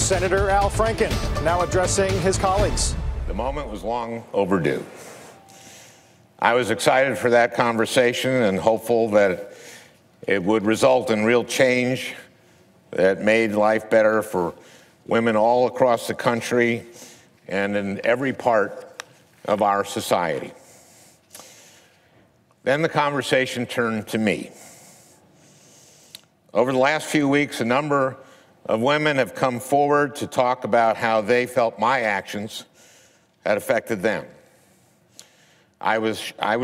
Senator Al Franken now addressing his colleagues. The moment was long overdue. I was excited for that conversation and hopeful that it would result in real change that made life better for women all across the country and in every part of our society. Then the conversation turned to me. Over the last few weeks, a number of women have come forward to talk about how they felt my actions had affected them. I was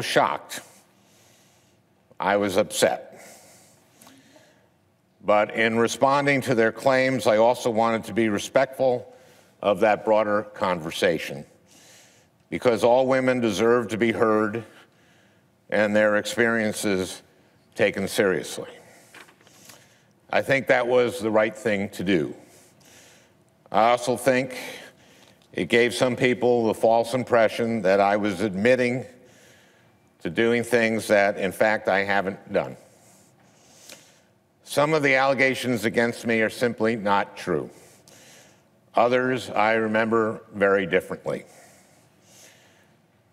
shocked. I was upset. But in responding to their claims, I also wanted to be respectful of that broader conversation, because all women deserve to be heard and their experiences taken seriously. I think that was the right thing to do. I also think it gave some people the false impression that I was admitting to doing things that, in fact, I haven't done. Some of the allegations against me are simply not true. Others I remember very differently.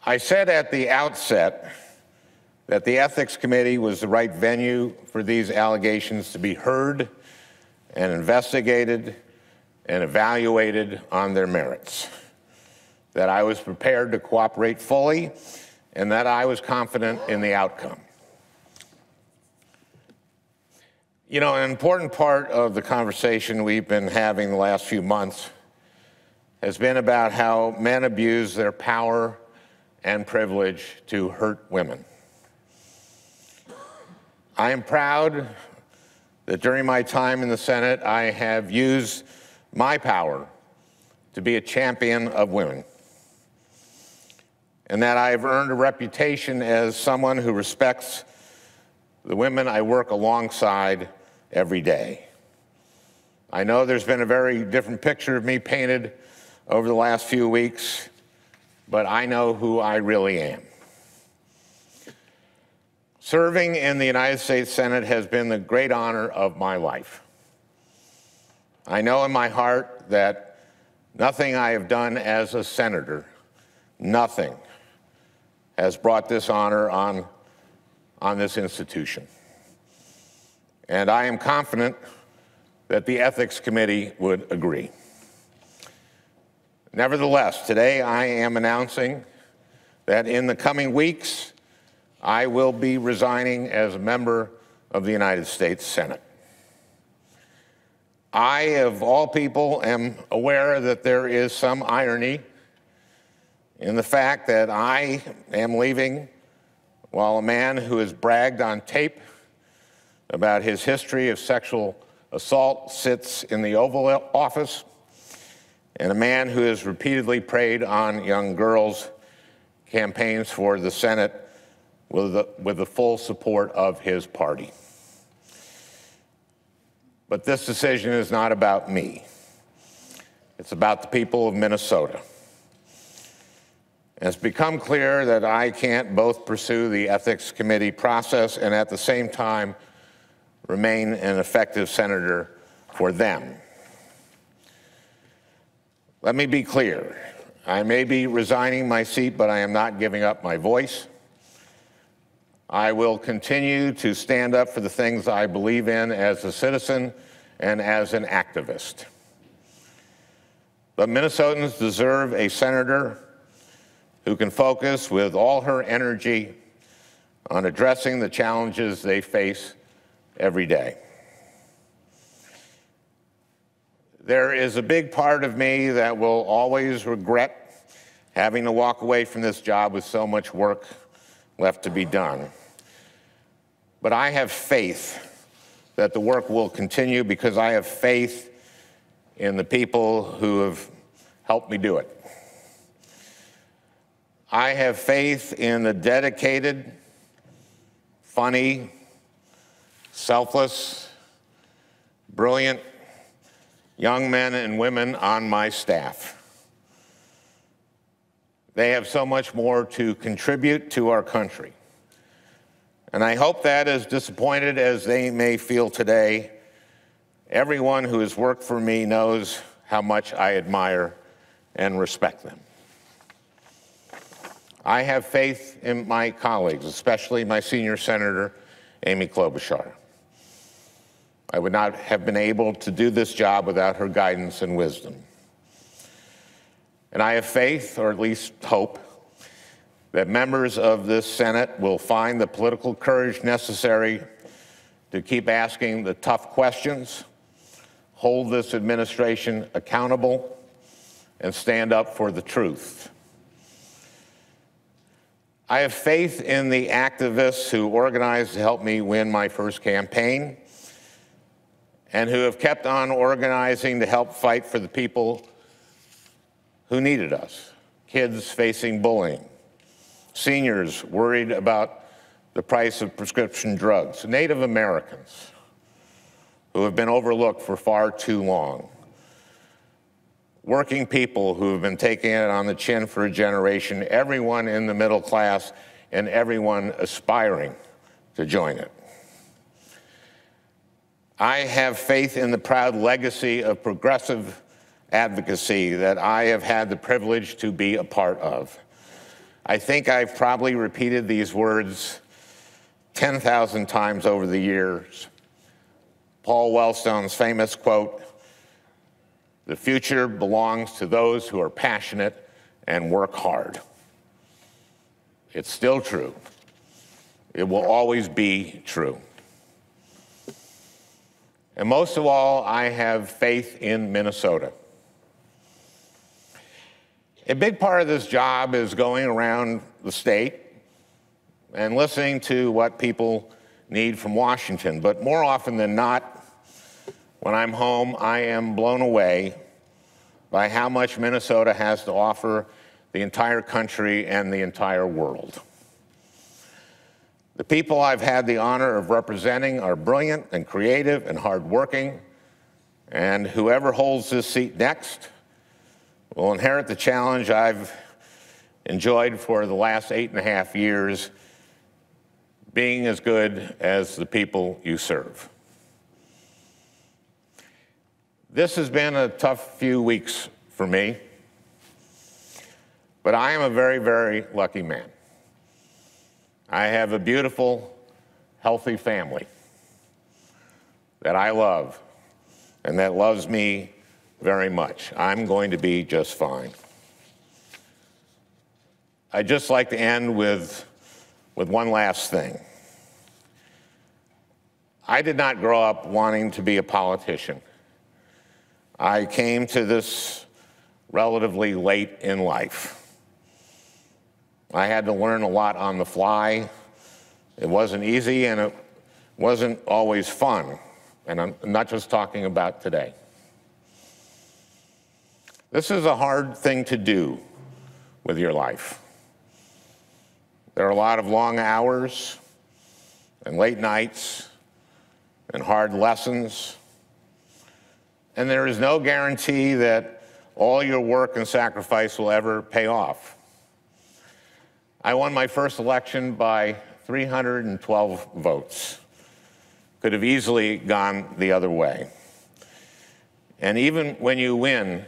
I said at the outset that the Ethics Committee was the right venue for these allegations to be heard and investigated and evaluated on their merits, that I was prepared to cooperate fully, and that I was confident in the outcome. You know, an important part of the conversation we've been having the last few months has been about how men abuse their power and privilege to hurt women. I am proud that during my time in the Senate, I have used my power to be a champion of women, and that I have earned a reputation as someone who respects the women I work alongside every day. I know there's been a very different picture of me painted over the last few weeks, but I know who I really am. Serving in the United States Senate has been the great honor of my life. I know in my heart that nothing I have done as a senator, nothing, has brought this honor on this institution. And I am confident that the Ethics Committee would agree. Nevertheless, today I am announcing that in the coming weeks, I will be resigning as a member of the United States Senate. I, of all people, am aware that there is some irony in the fact that I am leaving while a man who has bragged on tape about his history of sexual assault sits in the Oval Office, and a man who has repeatedly preyed on young girls campaigns for the Senate with the full support of his party. But this decision is not about me. It's about the people of Minnesota. And it's become clear that I can't both pursue the Ethics Committee process and at the same time remain an effective senator for them. Let me be clear. I may be resigning my seat, but I am not giving up my voice. I will continue to stand up for the things I believe in as a citizen and as an activist. But Minnesotans deserve a senator who can focus with all her energy on addressing the challenges they face every day. There is a big part of me that will always regret having to walk away from this job with so much work left to be done. But I have faith that the work will continue because I have faith in the people who have helped me do it. I have faith in the dedicated, funny, selfless, brilliant young men and women on my staff. They have so much more to contribute to our country. And I hope that, as disappointed as they may feel today, everyone who has worked for me knows how much I admire and respect them. I have faith in my colleagues, especially my senior senator, Amy Klobuchar. I would not have been able to do this job without her guidance and wisdom. And I have faith, or at least hope, that members of this Senate will find the political courage necessary to keep asking the tough questions, hold this administration accountable, and stand up for the truth. I have faith in the activists who organized to help me win my first campaign and who have kept on organizing to help fight for the people who needed us. Kids facing bullying, seniors worried about the price of prescription drugs, Native Americans who have been overlooked for far too long, working people who have been taking it on the chin for a generation, everyone in the middle class, and everyone aspiring to join it. I have faith in the proud legacy of progressive advocacy that I have had the privilege to be a part of. I think I've probably repeated these words 10,000 times over the years. Paul Wellstone's famous quote, "The future belongs to those who are passionate and work hard." It's still true. It will always be true. And most of all, I have faith in Minnesota. A big part of this job is going around the state and listening to what people need from Washington. But more often than not, when I'm home, I am blown away by how much Minnesota has to offer the entire country and the entire world. The people I've had the honor of representing are brilliant and creative and hardworking, and whoever holds this seat next will inherit the challenge I've enjoyed for the last 8.5 years, being as good as the people you serve. This has been a tough few weeks for me, but I am a very, very lucky man. I have a beautiful, healthy family that I love and that loves me very much. I'm going to be just fine. I'd just like to end with one last thing. I did not grow up wanting to be a politician. I came to this relatively late in life. I had to learn a lot on the fly. It wasn't easy and it wasn't always fun. And I'm not just talking about today. This is a hard thing to do with your life. There are a lot of long hours and late nights and hard lessons. And there is no guarantee that all your work and sacrifice will ever pay off. I won my first election by 312 votes. Could have easily gone the other way. And even when you win,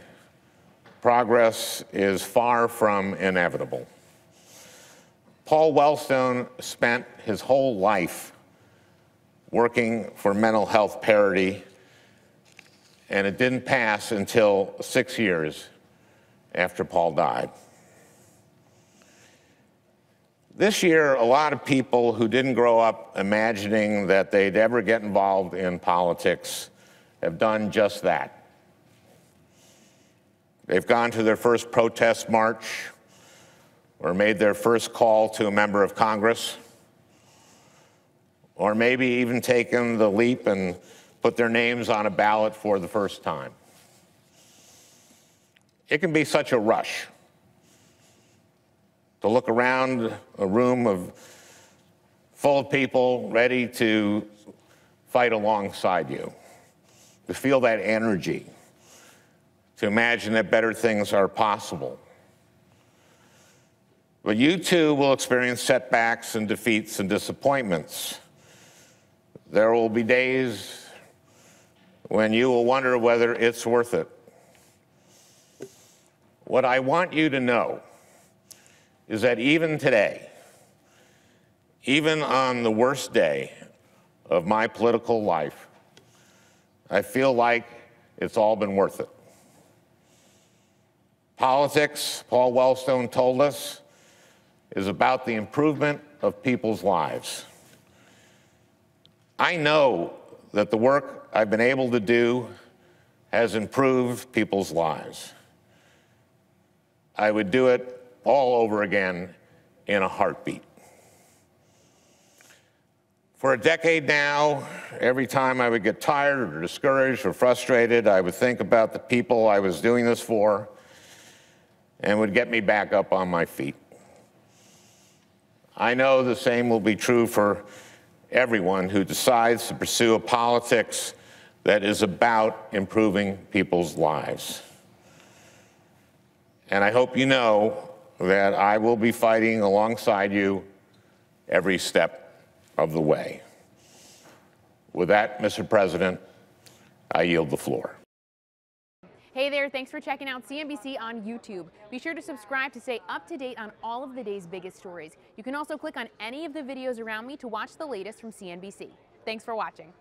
progress is far from inevitable. Paul Wellstone spent his whole life working for mental health parity, and it didn't pass until 6 years after Paul died. This year, a lot of people who didn't grow up imagining that they'd ever get involved in politics have done just that. They've gone to their first protest march or made their first call to a member of Congress, or maybe even taken the leap and put their names on a ballot for the first time. It can be such a rush to look around a room full of people ready to fight alongside you, to feel that energy, to imagine that better things are possible. But you too will experience setbacks and defeats and disappointments. There will be days when you will wonder whether it's worth it. What I want you to know is that even today, even on the worst day of my political life, I feel like it's all been worth it. Politics, Paul Wellstone told us, is about the improvement of people's lives. I know that the work I've been able to do has improved people's lives. I would do it all over again in a heartbeat. For a decade now, every time I would get tired or discouraged or frustrated, I would think about the people I was doing this for and would get me back up on my feet. I know the same will be true for everyone who decides to pursue a politics that is about improving people's lives. And I hope you know that I will be fighting alongside you every step of the way. With that, Mr. President, I yield the floor. Hey there, thanks for checking out CNBC on YouTube. Be sure to subscribe to stay up to date on all of the day's biggest stories. You can also click on any of the videos around me to watch the latest from CNBC. Thanks for watching.